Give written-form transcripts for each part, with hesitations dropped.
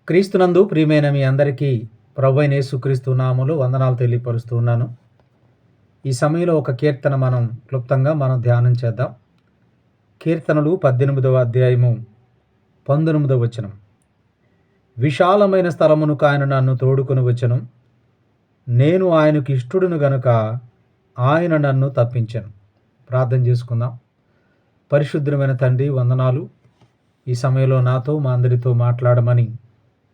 క్రీస్తునందు ప్రియమైన మీ అందరికీ ప్రభువైన యేసుక్రీస్తు నామములో వందనాలు తెలియపరుస్తూ ఉన్నాను. ఈ సమయంలో ఒక కీర్తన క్లుప్తంగా ధ్యానం చేద్దాం. కీర్తనలు 18వ అధ్యాయము 19వ వచనం. విశాలమైన స్థలమునకు ఆయన నన్ను తోడుకొని వచ్చెను. నేను ఆయనకు ఇష్టుడును గనుక ఆయన నన్ను తప్పించెను. ప్రార్థన చేసుకుందాం. పరిశుద్ధమైన తండ్రి, వందనాలు. ఈ సమయంలో నాతో మా అందరితో మాట్లాడమని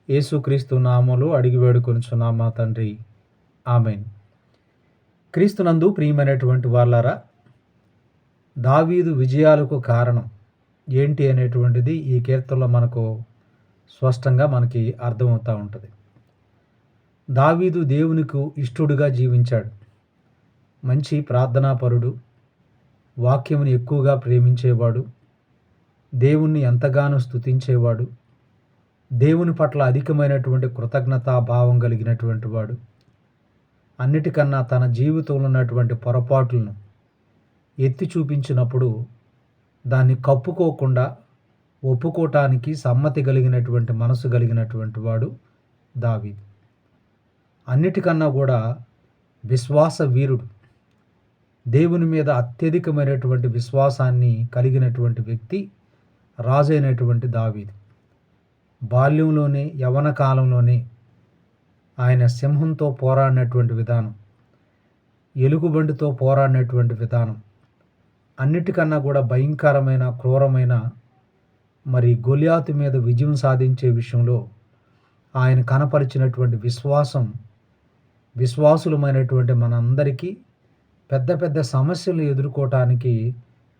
యేసుక్రీస్తు నామములో అడిగి వేడుకొనుచున్నాం మా తండ్రి. ఆమేన్. క్రీస్తునందు ప్రియమైనటువంటి వాళ్ళారా, దావీదు విజయాలకు కారణం ఏంటి అనేటువంటిది ఈ కీర్తనలో మనకు స్పష్టంగా అర్థమవుతూ ఉంటుంది. దావీదు దేవునికి ఇష్టుడుగా జీవించాడు. మంచి ప్రార్థనాపరుడు, వాక్యముని ఎక్కువగా ప్రేమించేవాడు, దేవుణ్ణి ఎంతగానో స్తుతించేవాడు, దేవుని పట్ల అధికమైనటువంటి కృతజ్ఞతా భావం కలిగినటువంటి వాడు. అన్నిటికన్నా తన జీవితంలో ఉన్నటువంటి పొరపాట్లను ఎత్తి చూపించినప్పుడు దాన్ని కప్పుకోకుండా ఒప్పుకోవటానికి సమ్మతి కలిగినటువంటి మనసు కలిగినటువంటి వాడు దావీదు. అన్నిటికన్నా కూడా విశ్వాస వీరుడు, దేవుని మీద అత్యధికమైనటువంటి విశ్వాసాన్ని కలిగినటువంటి వ్యక్తి రాజైనటువంటి దావీదు. బాల్యంలోనే, యవ్వన కాలంలోనే ఆయన సింహంతో పోరాడినటువంటి విధానం, ఎలుగుబంటితో పోరాడినటువంటి విధానం, అన్నిటికన్నా కూడా భయంకరమైన, క్రూరమైన గొలియాతు మీద విజయం సాధించే విషయంలో ఆయన కనపరిచినటువంటి విశ్వాసం, విశ్వాసులమైనటువంటి మనందరికీ పెద్ద పెద్ద సమస్యలు ఎదుర్కోవటానికి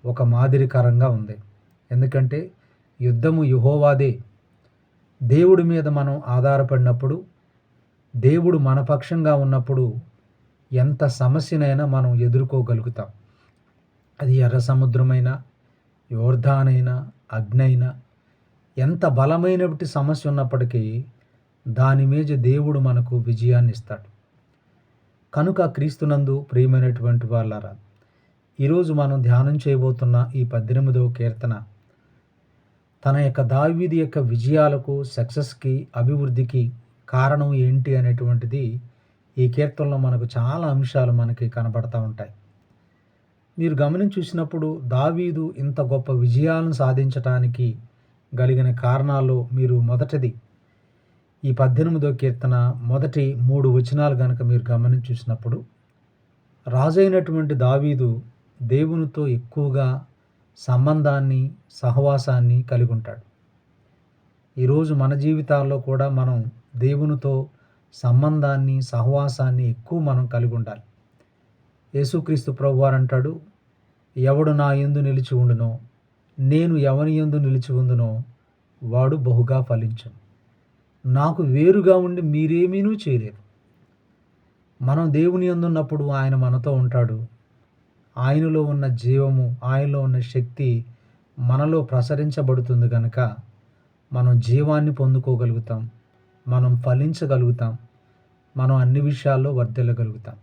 ఒక మాదిరికరంగా ఉంది. ఎందుకంటే యుద్ధము యెహోవాదే. దేవుడి మీద మనం ఆధారపడినప్పుడు, దేవుడు మన పక్షంగా ఉన్నప్పుడు ఎంత సమస్యనైనా మనం ఎదుర్కోగలుగుతాం. అది ఎర్ర సముద్రమైనా, యోర్దానైనా, అగ్నైనా, ఎంత బలమైనటువంటి సమస్య ఉన్నప్పటికీ దాని మీద దేవుడు మనకు విజయాన్ని ఇస్తాడు. కనుక క్రీస్తునందు ప్రియమైనటువంటి వాళ్ళారా, ఈరోజు మనం ధ్యానం చేయబోతున్న ఈ 18వ కీర్తన తన యొక్క దావీదు యొక్క విజయాలకు, సక్సెస్కి, అభివృద్ధికి కారణం ఏంటి అనేటువంటిది ఈ కీర్తనలో మనకు చాలా అంశాలు కనబడతా ఉంటాయి. మీరు గమనించి చూసినప్పుడు దావీదు ఇంత గొప్ప విజయాలను సాధించటానికి కలిగిన కారణాల్లో మొదటిది ఈ 18వ కీర్తన మొదటి 3 వచనాలు కనుక మీరు గమనించి చూసినప్పుడు, రాజైనటువంటి దావీదు దేవునితో ఎక్కువగా సంబంధాన్ని, సహవాసాన్ని కలిగి ఉంటాడు. ఈరోజు మన జీవితాల్లో కూడా మనం దేవునితో సంబంధాన్ని, సహవాసాన్ని ఎక్కువ కలిగి ఉండాలి. యేసుక్రీస్తు ప్రభువారు అంటాడు, ఎవడు నా యందు నిలిచి ఉండునో, నేను ఎవని యందు నిలిచి ఉందునో వాడు బహుగా ఫలించును. నాకు వేరుగా ఉండి మీరేమీనూ చేయలేరు. మనం దేవుని యందు ఉన్నప్పుడు ఆయన మనతో ఉంటాడు. ఆయనలో ఉన్న జీవము, ఆయనలో ఉన్న శక్తి మనలో ప్రసరించబడుతుంది కనుక మనం జీవాన్ని పొందుకోగలుగుతాం, మనం ఫలించగలుగుతాం, మనం అన్ని విషయాల్లో వర్ధిల్లగలుగుతాం.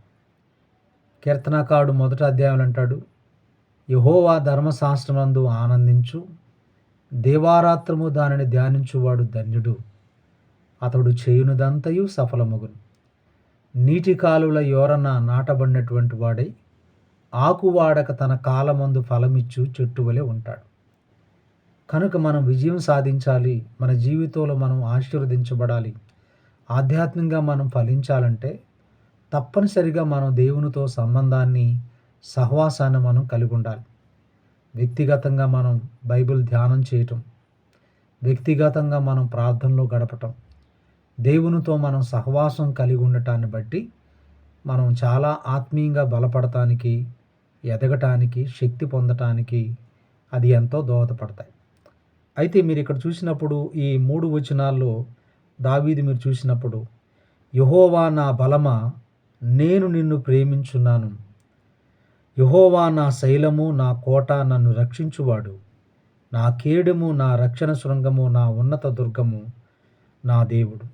కీర్తనాకారుడు మొదటి అధ్యాయంలో అంటాడు, యెహోవా ధర్మశాస్త్రమందు ఆనందించు, దేవారాత్రము దానిని ధ్యానించువాడు ధన్యుడు. అతడు చేయునదంతయు సఫలమగును. నీటి కాలువల యోరన నాటబడినటువంటి వాడై ఆకువాడక తన కాలమందు ఫలమిచ్చు చెట్టు వలె ఉంటాడు. కనుక మనం విజయం సాధించాలి, మన జీవితంలో మనం ఆశీర్వదించబడాలి, ఆధ్యాత్మికంగా మనం ఫలించాలంటే తప్పనిసరిగా మనం దేవునితో సంబంధాన్ని, సహవాసాన్ని మనం కలిగి ఉండాలి. వ్యక్తిగతంగా మనం బైబిల్ ధ్యానం చేయటం, వ్యక్తిగతంగా మనం ప్రార్థనలో గడపటం, దేవునితో మనం సహవాసం కలిగి ఉండటాన్ని బట్టి మనం చాలా ఆత్మీయంగా బలపడటానికి, ఎదగటానికి, శక్తి పొందటానికి అది ఎంతో దోహదపడతాయి. అయితే మీరు ఇక్కడ చూసినప్పుడు ఈ 3 వచనాల్లో దావీదు మీరు చూసినప్పుడు, యెహోవా నా బలమా, నేను నిన్ను ప్రేమించున్నాను. యెహోవా నా శైలము, నా కోట, నన్ను రక్షించువాడు, నా కేడెము, నా రక్షణ శృంగము, నా ఉన్నత దుర్గము, నా దేవుడు.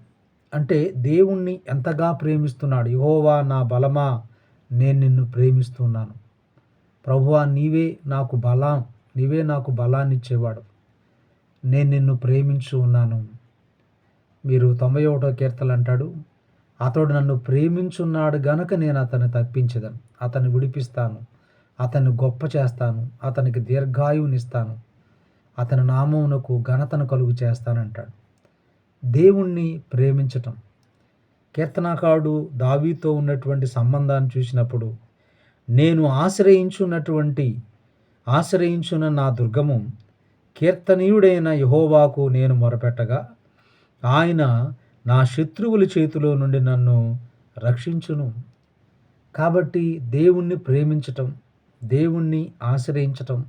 అంటే దేవుణ్ణి ఎంతగా ప్రేమిస్తున్నాడు. యెహోవా నా బలమా, నేను నిన్ను ప్రేమిస్తున్నాను. ప్రభువా, నీవే నాకు బలాన్ని ఇచ్చేవాడు, నేను నిన్ను ప్రేమించు ఉన్నాను. మీరు 91వ కీర్తనలు అంటాడు, అతడు నన్ను ప్రేమించున్నాడు గనక నేను అతన్ని తప్పించదను, అతన్ని విడిపిస్తాను, అతన్ని గొప్ప చేస్తాను, అతనికి దీర్ఘాయువునిస్తాను, అతని నామమునకు ఘనతను కలుగు చేస్తానంటాడు. దేవుణ్ణి ప్రేమించటం. కీర్తనాకారుడు దావీదుతో ఉన్నటువంటి సంబంధాన్ని చూసినప్పుడు, నేను ఆశ్రయించున్న నా దుర్గము, కీర్తనీయుడైన యెహోవాకు నేను మొరపెట్టగా ఆయన నా శత్రువుల చేతిలో నుండి నన్ను రక్షించును. కాబట్టి దేవుణ్ణి ప్రేమించటం, దేవుణ్ణి ఆశ్రయించటం,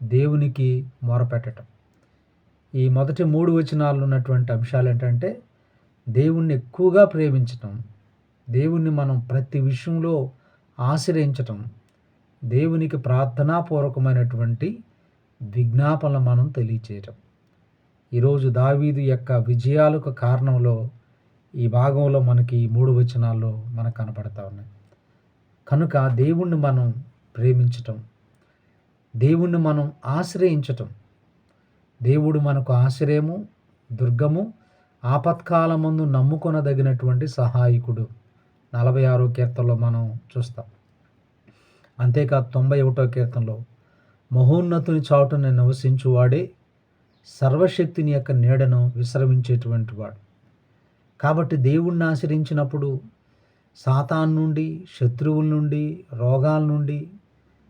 దేవునికి మొరపెట్టటం, ఈ మొదటి 3 వచనాల్లో ఉన్నటువంటి అంశాలు ఏంటంటే దేవుణ్ణి ఎక్కువగా ప్రేమించటం, దేవుణ్ణి మనం ప్రతి విషయంలో ఆశ్రయించటం, దేవునికి ప్రార్థనాపూర్వకమైనటువంటి విజ్ఞాపనలు మనం తెలియచేయటం. ఈరోజు దావీదు యొక్క విజయాలకు కారణంలో ఈ భాగంలో మనకి 3 వచనాల్లో మనకు కనపడతా ఉన్నాయి. కనుక దేవుణ్ణి మనం ప్రేమించటం, దేవుణ్ణి మనం ఆశ్రయించటం, దేవుడు మనకు ఆశ్రయము, దుర్గము, ఆపత్కాలమందు నమ్ముకొనదగినటువంటి సహాయకుడు. 46వ కీర్తనలో మనం చూస్తాం. అంతేకాదు 91వ కీర్తనలో మహోన్నతుని చాటున నివసించువాడే సర్వశక్తిని యొక్క నీడను విశ్రమించేటువంటి వాడు. కాబట్టి దేవుణ్ణి ఆశ్రయించినప్పుడు సాతాను నుండి, శత్రువుల నుండి, రోగాల నుండి,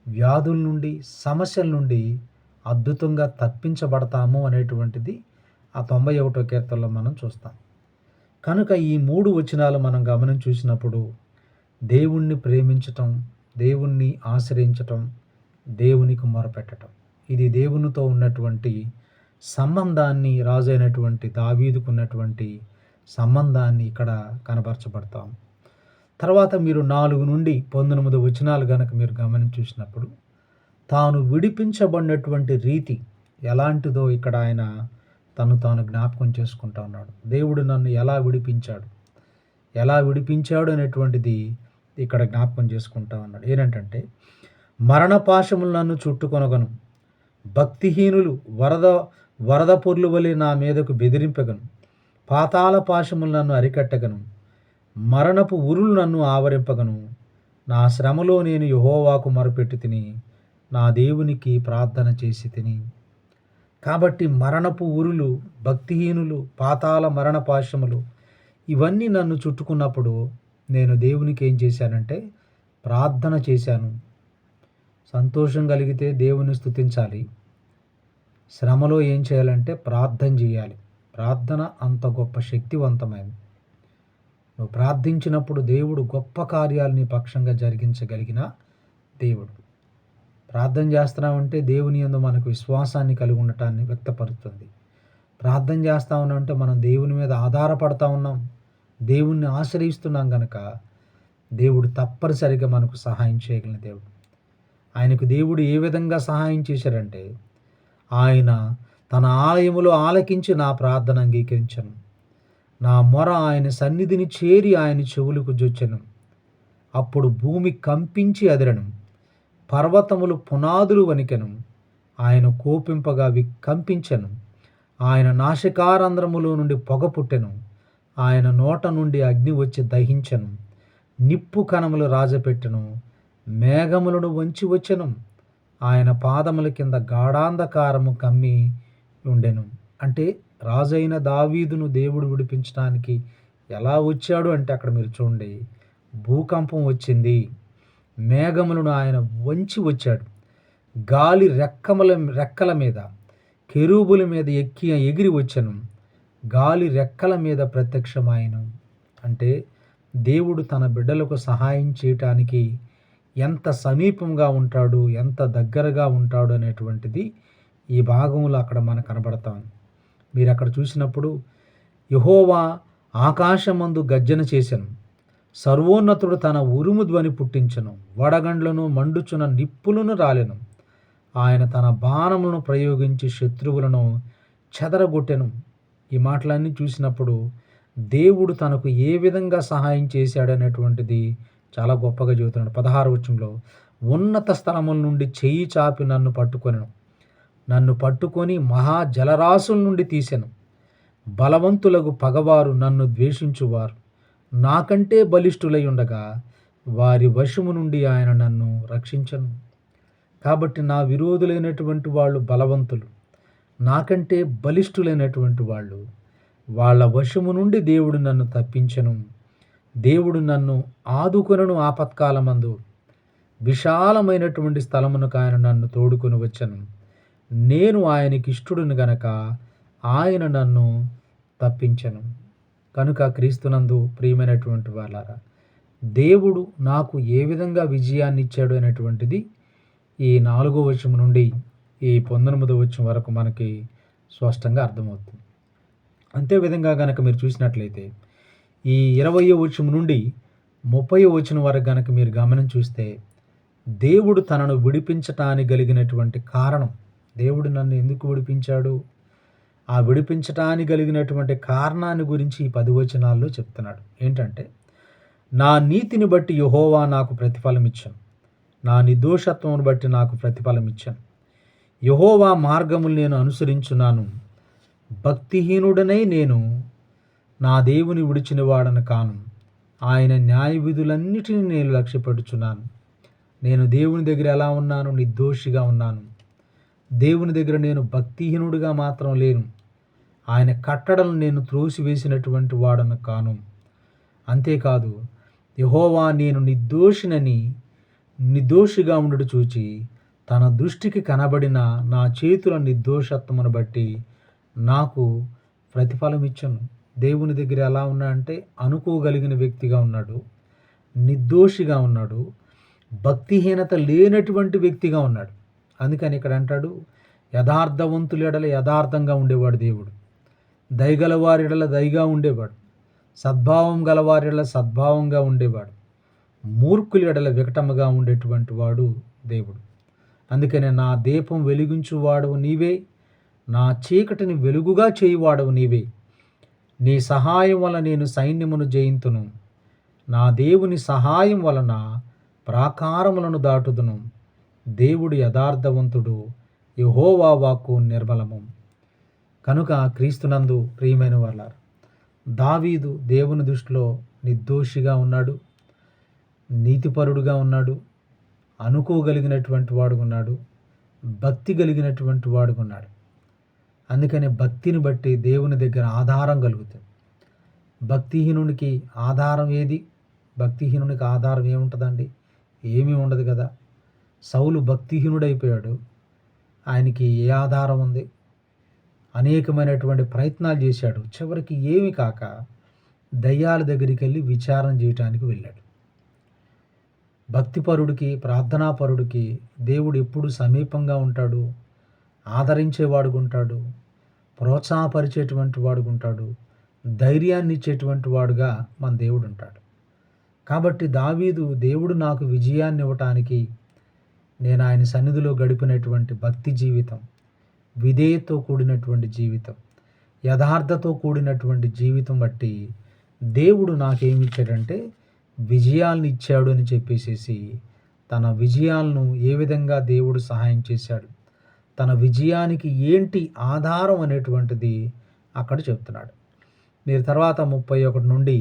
వ్యాధుల నుండి, సమస్యల నుండి అద్భుతంగా తప్పించబడతాము అనేటువంటిది ఆ 91వ కీర్తనలో మనం చూస్తాం. కనుక ఈ 3 వచనాలు మనం గమనం చూసినప్పుడు దేవుణ్ణి ప్రేమించటం, దేవుణ్ణి ఆశ్రయించటం, దేవునికి మొరపెట్టటం, ఇది దేవునితో ఉన్నటువంటి సంబంధాన్ని, రాజు అయినటువంటి దావీదుకు ఉన్నటువంటి సంబంధాన్ని ఇక్కడ కనబరచబడతాం. తర్వాత మీరు 4 నుండి 19 వచనాలు కనుక మీరు గమనం చూసినప్పుడు తాను విడిపించబడినటువంటి రీతి ఎలాంటిదో ఇక్కడ ఆయన తాను జ్ఞాపకం చేసుకుంటా ఉన్నాడు. దేవుడు నన్ను ఎలా విడిపించాడు అనేటువంటిది ఇక్కడ జ్ఞాపకం చేసుకుంటా ఉన్నాడు. ఏంటంటే మరణపాశములు నన్ను చుట్టుకొనగను, భక్తిహీనులు వరద పొర్లు వలె నా మీదకు బెదిరింపగను, పాతాళ పాశములు నన్ను అరికట్టగను, మరణపు ఉరులు నన్ను ఆవరింపగను. నా శ్రమలో నేను యెహోవాకు మొరపెట్టి తిని, నా దేవునికి ప్రార్థన చేసి తిని. కాబట్టి మరణపు ఉరులు, భక్తిహీనులు, పాతాళ మరణ పాశములు ఇవన్నీ నన్ను చుట్టుకున్నప్పుడు నేను దేవునికి ఏం చేశానంటే ప్రార్థన చేశాను. సంతోషం కలిగితే దేవుని స్తుతించాలి, శ్రమలో ఏం చేయాలంటే ప్రార్థన చేయాలి. ప్రార్థన అంత గొప్ప శక్తివంతమైనది. నువ్వు ప్రార్థించినప్పుడు దేవుడు గొప్ప కార్యాలు నీ పక్షంగా జరిగించగలిగిన దేవుడు. ప్రార్థన చేస్తున్నామంటే దేవుని యందు మనకు విశ్వాసాన్ని కలిగి ఉండటాన్ని వ్యక్తపరుస్తుంది. ప్రార్థన చేస్తా ఉన్నామంటే మనం దేవుని మీద ఆధారపడతా ఉన్నాం, దేవుణ్ణి ఆశ్రయిస్తున్నాం కనుక దేవుడు తప్పనిసరిగా మనకు సహాయం చేయగలిగిన దేవుడు. ఆయనకు దేవుడు ఏ విధంగా సహాయం చేశారంటే ఆయన తన ఆలయములో ఆలకించి నా ప్రార్థన అంగీకరించను, నా మొర ఆయన సన్నిధిని చేరి ఆయన చెవులకు జొచ్చెను. అప్పుడు భూమి కంపించి అదిరను, పర్వతములు పునాదులు వణికెను. ఆయన కోపింపగా అవి కంపించెను. ఆయన నాసికారంధ్రములో నుండి పొగ పుట్టెను. ఆయన నోట నుండి అగ్ని వచ్చి దహించెను. నిప్పు కణములు రాజపెట్టెను, మేఘములను వంచి వచ్చెను. ఆయన పాదముల కింద గాఢాంధకారము కమ్మి ఉండెను. అంటే రాజైన దావీదును దేవుడు విడిపించడానికి ఎలా వచ్చాడు అంటే అక్కడ మీరు చూడండి, భూకంపం వచ్చింది, మేఘములను ఆయన వంచి వచ్చాడు, గాలి రెక్కల మీద కెరూబుల మీద ఎగిరి వచ్చెను, గాలి రెక్కల మీద ప్రత్యక్షమాయను. అంటే దేవుడు తన బిడ్డలకు సహాయం చేయటానికి ఎంత సమీపంగా ఉంటాడు, ఎంత దగ్గరగా ఉంటాడు అనేటువంటిది ఈ భాగంలో అక్కడ మనకు కనబడతాం. మీరు అక్కడ చూసినప్పుడు యెహోవా ఆకాశమందు గర్జన చేసెను, సర్వోన్నతుడు తన ఉరుము ధ్వని పుట్టించెను, వడగండ్లను మండుచున్న నిప్పులను రాలెను. ఆయన తన బాణములను ప్రయోగించి శత్రువులను చెదరగొట్టెను. ఈ మాటలన్నీ చూసినప్పుడు దేవుడు తనకు ఏ విధంగా సహాయం చేశాడనేటువంటిది చాలా గొప్పగా చెబుతున్నాడు. 16వ వచనంలో ఉన్నత స్థలముల నుండి చెయ్యి చాపి నన్ను పట్టుకొని మహా జలరాశుల నుండి తీసెను, బలవంతులకు పగవారు నన్ను ద్వేషించువారు నాకంటే బలిష్ఠులై ఉండగా వారి వశము నుండి ఆయన నన్ను రక్షించను. కాబట్టి నా విరోధులైనటువంటి వాళ్ళు బలవంతులు, నాకంటే బలిష్ఠులైనటువంటి వాళ్ళు, వాళ్ళ వశము నుండి దేవుడు నన్ను తప్పించెను. దేవుడు నన్ను ఆదుకొనును. ఆపత్కాలమందు విశాలమైనటువంటి స్థలమునకు ఆయన నన్ను తోడుకొని వచ్చెను. నేను ఆయనకి ఇష్టుడును గనక ఆయన నన్ను తప్పించెను. కనుక క్రీస్తునందు ప్రియమైనటువంటి వాళ్ళారా, దేవుడు నాకు ఏ విధంగా విజయాన్ని ఇచ్చాడు అనేటువంటిది ఈ 4వ వచనం నుండి ఈ 19వ వచనం వరకు మనకి స్పష్టంగా అర్థమవుతుంది. అంతే విధంగా గనక మీరు చూసినట్లయితే ఈ 20వ వచనం నుండి 30వ వచనం వరకు గనక మీరు గమనం చూస్తే, దేవుడు తనను విడిపించటానికి కలిగినటువంటి కారణం, దేవుడు నన్ను ఎందుకు విడిపించాడు, ఆ విడిపించటానికి కలిగినటువంటి కారణాన్ని గురించి ఈ 10 వచనాల్లో చెప్తున్నాడు. ఏంటంటే, నా నీతిని బట్టి యెహోవా నాకు ప్రతిఫలం ఇచ్చెను, నా నిర్దోషత్వమును బట్టి నాకు ప్రతిఫలం ఇచ్చెను. యెహోవా మార్గములు నేను అనుసరించున్నాను. భక్తిహీనుడనై నేను నా దేవుని విడిచిన వాడను కాను. ఆయన న్యాయ విధులన్నిటినీ నేను లక్ష్యపెట్టుచున్నాను. నేను దేవుని దగ్గర ఎలా ఉన్నాను? నిర్దోషిగా ఉన్నాను. దేవుని దగ్గర నేను భక్తిహీనుడిగా మాత్రం లేను. ఆయన కట్టడలను నేను త్రోసివేసినటువంటి వాడను కాను. అంతేకాదు, యెహోవా నేను నిర్దోషిగా ఉండుట చూచి తన దృష్టికి కనబడిన నా చేతుల నిర్దోషత్వమును బట్టి నాకు ప్రతిఫలం ఇచ్చెను. దేవుని దగ్గర ఎలా ఉన్నా అంటే అనుకోగలిగిన వ్యక్తిగా ఉన్నాడు, నిర్దోషిగా ఉన్నాడు, భక్తిహీనత లేనటువంటి వ్యక్తిగా ఉన్నాడు. అందుకని ఇక్కడ అంటాడు, యథార్థవంతుల ఎడల యథార్థంగా ఉండేవాడు దేవుడు, దయగలవారి ఎడల దయగా ఉండేవాడు, సద్భావం గలవారి ఎడల సద్భావంగా ఉండేవాడు, మూర్ఖుల ఎడల వికటముగా ఉండేటువంటి వాడు దేవుడు. అందుకనే నా దీపం వెలిగించువాడవు నీవే, నా చీకటిని వెలుగుగా చేయువాడవు నీవే. నీ సహాయం వలన నేను సైన్యమును జయింతును. నా దేవుని సహాయం వలన ప్రాకారములను దాటుదును. దేవుడు యథార్థవంతుడు, యెహోవా వాక్కు నిర్మలము. కనుక క్రీస్తునందు ప్రియమైన వాళ్ళారు, దావీదు దేవుని దృష్టిలో నిర్దోషిగా ఉన్నాడు, నీతిపరుడుగా ఉన్నాడు, అనుకోగలిగినటువంటి వాడుకున్నాడు, భక్తి కలిగినటువంటి వాడుకున్నాడు. అందుకని భక్తిని బట్టి దేవుని దగ్గర ఆధారం కలుగుతుంది. భక్తిహీనునికి ఆధారం ఏది? భక్తిహీనునికి ఆధారం ఏముంటుందండి? ఏమీ ఉండదు కదా. సౌలు భక్తిహీనుడైపోయాడు, ఆయనకి ఏ ఆధారం ఉంది? అనేకమైనటువంటి ప్రయత్నాలు చేశాడు, చివరికి ఏమి కాక దయ్యాల దగ్గరికి వెళ్ళి విచారణ చేయటానికి వెళ్ళాడు. భక్తిపరుడికి, ప్రార్థనాపరుడికి దేవుడు ఎప్పుడు సమీపంగా ఉంటాడు, ఆదరించేవాడుకుంటాడు, ప్రోత్సాహపరిచేటువంటి వాడుకుంటాడు, ధైర్యాన్ని ఇచ్చేటువంటి వాడుగా మన దేవుడు ఉంటాడు. కాబట్టి దావీదు, దేవుడు నాకు విజయాన్ని ఇవ్వటానికి నేను ఆయన సన్నిధిలో గడిపినటువంటి భక్తి జీవితం, విధేయతతో కూడినటువంటి జీవితం, యథార్థతో కూడినటువంటి జీవితం బట్టి దేవుడు నాకేమి ఇచ్చాడంటే విజయాలను ఇచ్చాడు అని చెప్పేసేసి తన విజయాలను ఏ విధంగా దేవుడు సహాయం చేశాడు, తన విజయానికి ఏంటి ఆధారం అనేటువంటిది అక్కడ చెప్తున్నాడు. మీరు తర్వాత 31 నుండి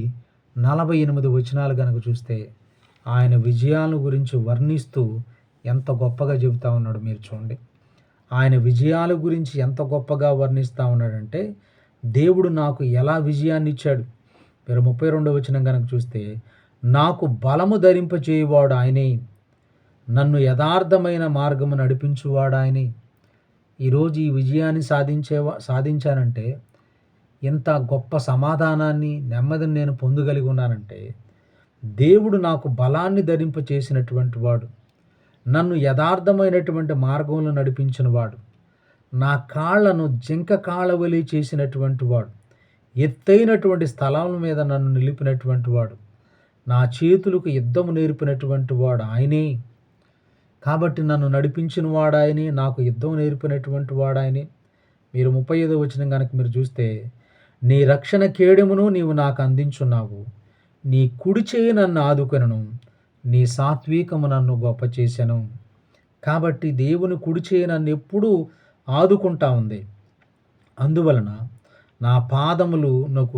48 వచనాలు కనుక చూస్తే ఆయన విజయాల గురించి వర్ణిస్తూ ఎంత గొప్పగా చెబుతా ఉన్నాడు. మీరు చూడండి, ఆయన విజయాల గురించి ఎంత గొప్పగా వర్ణిస్తూ ఉన్నాడంటే, దేవుడు నాకు ఎలా విజయాన్ని ఇచ్చాడు. మీరు 32వ వచనం కనుక చూస్తే, నాకు బలము ధరింపచేయువాడు ఆయనే, నన్ను యథార్థమైన మార్గము నడిపించువాడు ఆయనే. ఈరోజు ఈ విజయాన్ని సాధించానంటే, ఇంత గొప్ప సమాధానాన్ని, నెమ్మదిని నేను పొందగలిగి ఉన్నానంటే, దేవుడు నాకు బలాన్ని ధరింపచేసినటువంటి వాడు, నన్ను యథార్థమైనటువంటి మార్గంలో నడిపించిన వాడు, నా కాళ్లను జింక కాళ్ళ వలె చేసినటువంటి వాడు, ఎత్తైనటువంటి స్థలాల మీద నన్ను నిలిపినటువంటి వాడు, నా చేతులకు యుద్ధము నేర్పినటువంటి వాడు ఆయనే. కాబట్టి నన్ను నడిపించిన వాడు ఆయనే, నాకు యుద్ధం నేర్పినటువంటి వాడు ఆయనే. మీరు 35వ వచనం కనుక మీరు చూస్తే, నీ రక్షణ కేడెమును నీవు నాకు అందించున్నావు, నీ కుడి చేయి నన్ను ఆదుకొనెను, నీ సాత్వికము నన్ను గొప్ప చేసెను. కాబట్టి దేవుని కుడి చేయి నన్ను ఎప్పుడూ ఆదుకుంటా ఉంది. అందువలన నా పాదములు నాకు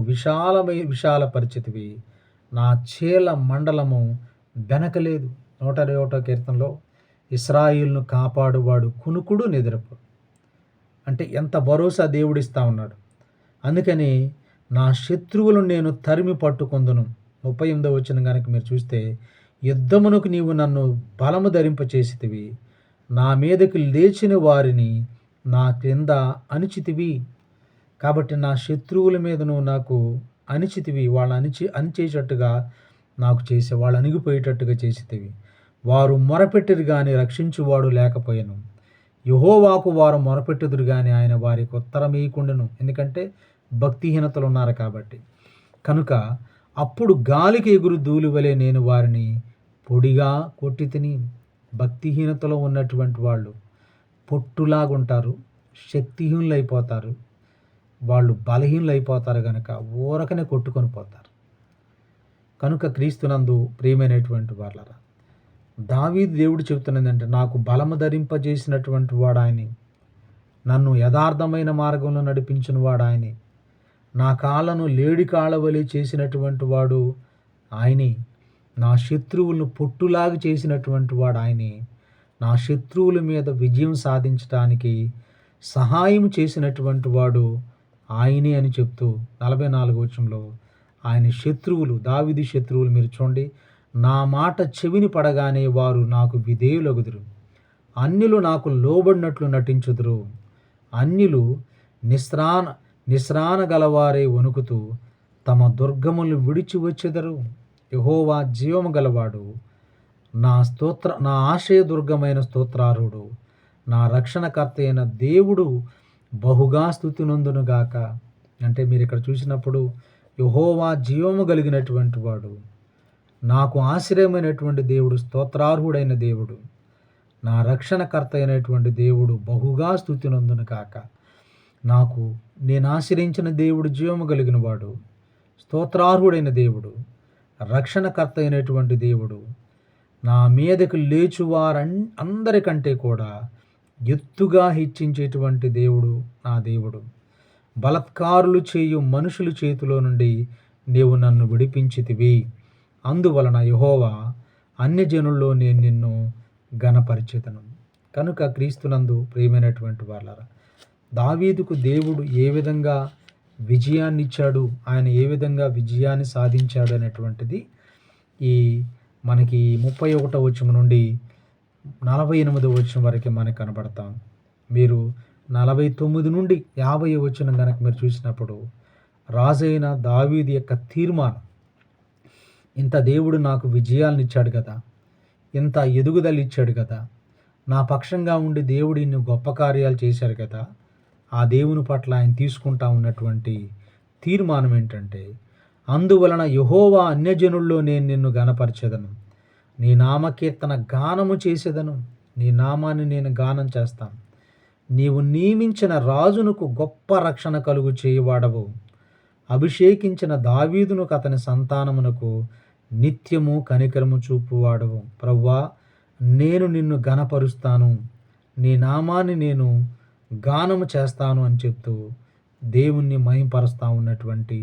విశాలపరిచితివి. నా చేల మండలము బెనకలేదు. 121 కీర్తనలో ఇశ్రాయేలును కాపాడువాడు కునుకుడు నిద్రపోడు. అంటే ఎంత భరోసా దేవుడిస్తా ఉన్నాడు. అందుకని నా శత్రువులను నేను తరిమి పట్టుకొందును. 38వ వచనం గనుక మీరు చూస్తే, యుద్ధమునకు నీవు నన్ను బలము ధరింపచేసితివి, నా మీదకి లేచిన వారిని నా క్రింద అణిచితివి. కాబట్టి నా శత్రువుల మీద నువ్వు నాకు అణిచితివి, వాళ్ళు అణిచేటట్టుగా నాకు చేసే, వాళ్ళు అణిగిపోయేటట్టుగా చేసితివి. వారు మొరపెట్టిరు గాని రక్షించువాడు లేకపోయాను. యెహోవాకు వారు మొరపెట్టుదురు గాని ఆయన వారికి ఉత్తరమీయకుండెను. ఎందుకంటే భక్తిహీనతలు ఉన్నారు కాబట్టి. కనుక అప్పుడు గాలికి ఎగురు ధూళి వలె నేను వారిని పొడిగా కొట్టి తిని. భక్తిహీనతలో ఉన్నటువంటి వాళ్ళు పొట్టులాగుంటారు, శక్తిహీనులైపోతారు, వాళ్ళు బలహీనులైపోతారు కనుక ఊరకనే కొట్టుకొని పోతారు. కనుక క్రీస్తునందు ప్రియమైనటువంటి వాళ్ళరా, దావీదు దేవుడు చెబుతున్నదంటే, నాకు బలము ధరింపజేసినటువంటి వాడు ఆయనే, నన్ను యథార్థమైన మార్గంలో నడిపించిన వాడు ఆయనే, నా కాళ్ళను లేడి కాళ్ళ వలె చేసినటువంటి వాడు ఆయనే, నా శత్రువులను పొట్టులాగా చేసినటువంటి వాడు ఆయనే, నా శత్రువుల మీద విజయం సాధించడానికి సహాయం చేసినటువంటి వాడు ఆయనే అని చెప్తూ 44వ వచనంలో ఆయన శత్రువులు, దావీదు శత్రువులు మీరు చూడండి, నా మాట చెవిని పడగానే వారు నాకు విధేయులగుదురు, అన్యులు నాకు లోబడినట్లు నటించుదురు, అన్యులు నిస్రాన గలవారే వణుకుతూ తమ దుర్గములను విడిచి వచ్చెదరు. యెహోవా జీవము గలవాడు, నా ఆశ్రయదుర్గమైన స్తోత్రార్హుడు, నా రక్షణకర్త అయిన దేవుడు బహుగా స్తుతి నొందునుగాక. అంటే మీరు ఇక్కడ చూసినప్పుడు యెహోవా జీవము కలిగినటువంటి వాడు, నాకు ఆశ్రయమైనటువంటి దేవుడు, స్తోత్రార్హుడైన దేవుడు, నా రక్షణకర్త అయినటువంటి దేవుడు బహుగా స్తుతి నొందునుగాక. నేను ఆశ్రయించిన దేవుడు జీవము కలిగిన వాడు, స్తోత్రార్హుడైన దేవుడు, రక్షణకర్త అయినటువంటి దేవుడు, నా మీదకు అందరికంటే కూడా ఎత్తుగా హెచ్చించేటువంటి దేవుడు నా దేవుడు. బలత్కారులు చేయు మనుషుల చేతిలో నుండి నీవు నన్ను విడిపించితివి. అందువలన యెహోవా అన్యజనుల్లో నేను నిన్ను ఘనపరిచెదను. కనుక క్రీస్తునందు ప్రియమైనటువంటి వాళ్ళారా, దావీదుకు దేవుడు ఏ విధంగా విజయాన్ని ఇచ్చాడు, ఆయన ఏ విధంగా విజయాన్ని సాధించాడు అనేటువంటిది ఈ మనకి 31వ వచనం నుండి 48వ వచనం వరకు మనకు కనబడతాం. మీరు 49 నుండి 50వ వచనం కనుక మీరు చూసినప్పుడు, రాజైన దావీదు యొక్క తీర్మానం, ఇంత దేవుడు నాకు విజయాలను ఇచ్చాడు కదా, ఇంత ఎదుగుదల ఇచ్చాడు కదా, నా పక్షంగా ఉండి దేవుడు ఇన్ని గొప్ప కార్యాలు చేశాడు కదా, ఆ దేవుని పట్ల ఆయన తీసుకుంటా ఉన్నటువంటి తీర్మానం ఏంటంటే, అందువలన యెహోవా అన్యజనుల్లో నేను నిన్ను ఘనపరచెదను, నీ నామకీర్తన గానము చేసేదను, నీ నామాన్ని నేను గానం చేస్తాను, నీవు నియమించిన రాజునకు గొప్ప రక్షణ కలుగు చేయువాడవు, అభిషేకించిన దావీదునకు అతని సంతానమునకు నిత్యము కనికరము చూపువాడవు. ప్రభువా, నేను నిన్ను ఘనపరుస్తాను, నీ నామాన్ని నేను గానము చేస్తాను అని చెప్తూ దేవుణ్ణి మహింపరుస్తూ ఉన్నటువంటి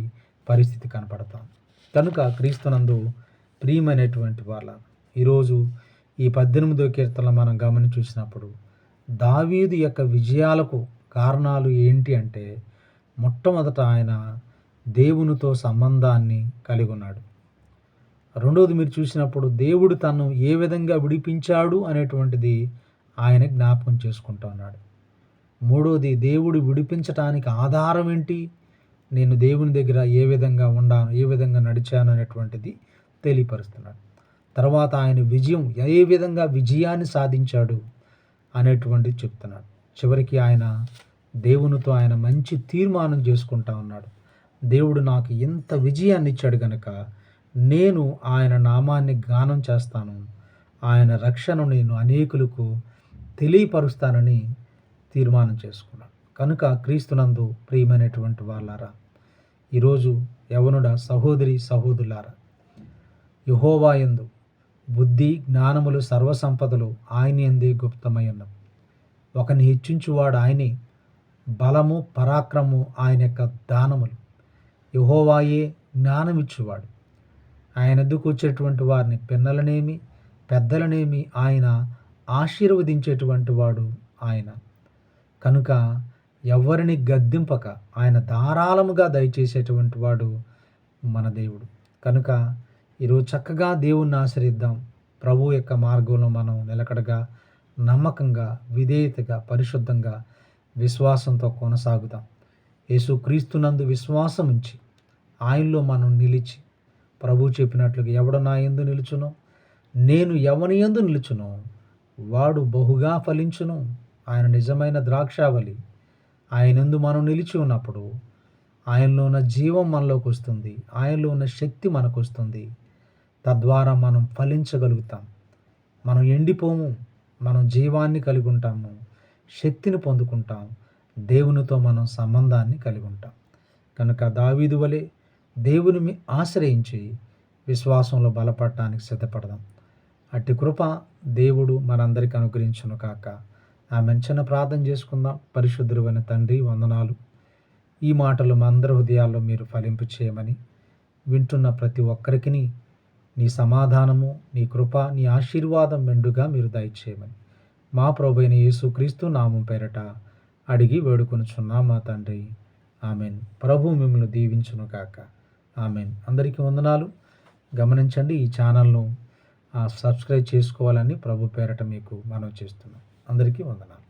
పరిస్థితి కనపడతాం. కనుక క్రీస్తునందు ప్రియమైనటువంటి వాళ్ళ, ఈరోజు ఈ 18వ కీర్తనలో మనం గమనించి చూసినప్పుడు దావీదు యొక్క విజయాలకు కారణాలు ఏంటి అంటే, మొట్టమొదట ఆయన దేవునితో సంబంధాన్ని కలిగి ఉన్నాడు. రెండవది మీరు చూసినప్పుడు దేవుడు తను ఏ విధంగా విడిపించాడు అనేటువంటిది ఆయన జ్ఞాపకం చేసుకుంటూ ఉన్నాడు. మూడవది, దేవుడు విడిపించటానికి ఆధారం ఏంటి, నేను దేవుని దగ్గర ఏ విధంగా ఉన్నాను, ఏ విధంగా నడిచాను అనేటువంటిది తెలియపరుస్తున్నాడు. తర్వాత ఆయన ఏ విధంగా విజయాన్ని సాధించాడు అనేటువంటిది చెప్తున్నాడు. చివరికి ఆయన దేవునితో ఆయన మంచి తీర్మానం చేసుకుంటా ఉన్నాడు. దేవుడు నాకు ఇంత విజయాన్ని ఇచ్చాడు కనుక నేను ఆయన నామాన్ని గానం చేస్తాను, ఆయన రక్షణను నేను అనేకులకు తెలియపరుస్తానని తీర్మానం చేసుకున్నాడు. కనుక క్రీస్తునందు ప్రియమైనటువంటి వాళ్ళారా, ఈరోజు యవనుడ సహోదరి సహోదరులారా, యెహోవా యందు బుద్ధి జ్ఞానములు సర్వసంపదలు ఆయన యందే గుప్తమై ఉన్నవి. ఒకని హెచ్చించువాడు ఆయనే, బలము, పరాక్రమము ఆయన యొక్క దానములు. యెహోవాయే జ్ఞానమిచ్చువాడు. ఆయన ఎద్దుకు వచ్చేటువంటి వారిని పిన్నలనేమి, పెద్దలనేమి ఆయన ఆశీర్వదించేటువంటి వాడు ఆయన. కనుక ఎవరిని గద్దింపక ఆయన ధారాళముగా దయచేసేటువంటి వాడు మన దేవుడు. కనుక ఈరోజు చక్కగా దేవుణ్ణి ఆశ్రయిద్దాం. ప్రభు యొక్క మార్గంలో మనం నిలకడగా, నమ్మకంగా, విధేయతగా, పరిశుద్ధంగా, విశ్వాసంతో కొనసాగుదాం. యేసుక్రీస్తునందు విశ్వాసం ఉంచి ఆయనలో మనం నిలిచి ప్రభు చెప్పినట్లుగా ఎవడు నా యందు నిలుచునో, నేను ఎవని యందు నిలుచునో వాడు బహుగా ఫలించును. ఆయన నిజమైన ద్రాక్షావళి. ఆయనందు మనం నిలిచి ఉన్నప్పుడు ఆయనలో ఉన్న జీవం మనలోకి వస్తుంది. ఆయనలో ఉన్న శక్తి మనకు వస్తుంది. తద్వారా మనం ఫలించగలుగుతాం. మనం ఎండిపోము. మనం జీవాన్ని కలిగి ఉంటాము. శక్తిని పొందుకుంటాం. దేవునితో మనం సంబంధాన్ని కలిగి ఉంటాం. కనుక దావీదు వలె దేవుని ఆశ్రయించి విశ్వాసంలో బలపడటానికి సిద్ధపడదాం. అట్టి కృప దేవుడు మనందరికీ అనుగ్రహించును కాక. ఆమె చిన్న ప్రార్థన చేసుకుందాం. పరిశుద్ధుడైన తండ్రి, వందనాలు. ఈ మాటలు మా అందరి హృదయాల్లో మీరు ఫలింపు చేయమని, వింటున్న ప్రతి ఒక్కరికి నీ సమాధానము, నీ కృప, నీ ఆశీర్వాదం మెండుగా మీరు దయచేయమని మా ప్రభువైన యేసుక్రీస్తు నామం పేరట అడిగి వేడుకొనుచున్నాం మా తండ్రి. ఆమెన్. ప్రభు మిమ్మల్ని దీవించును గాక. ఆమెన్. అందరికీ వందనాలు. గమనించండి, ఈ ఛానల్ను సబ్స్క్రైబ్ చేసుకోవాలని ప్రభు పేరట మీకు మనవి చేస్తున్నాం. అందరికీ వందనాలు.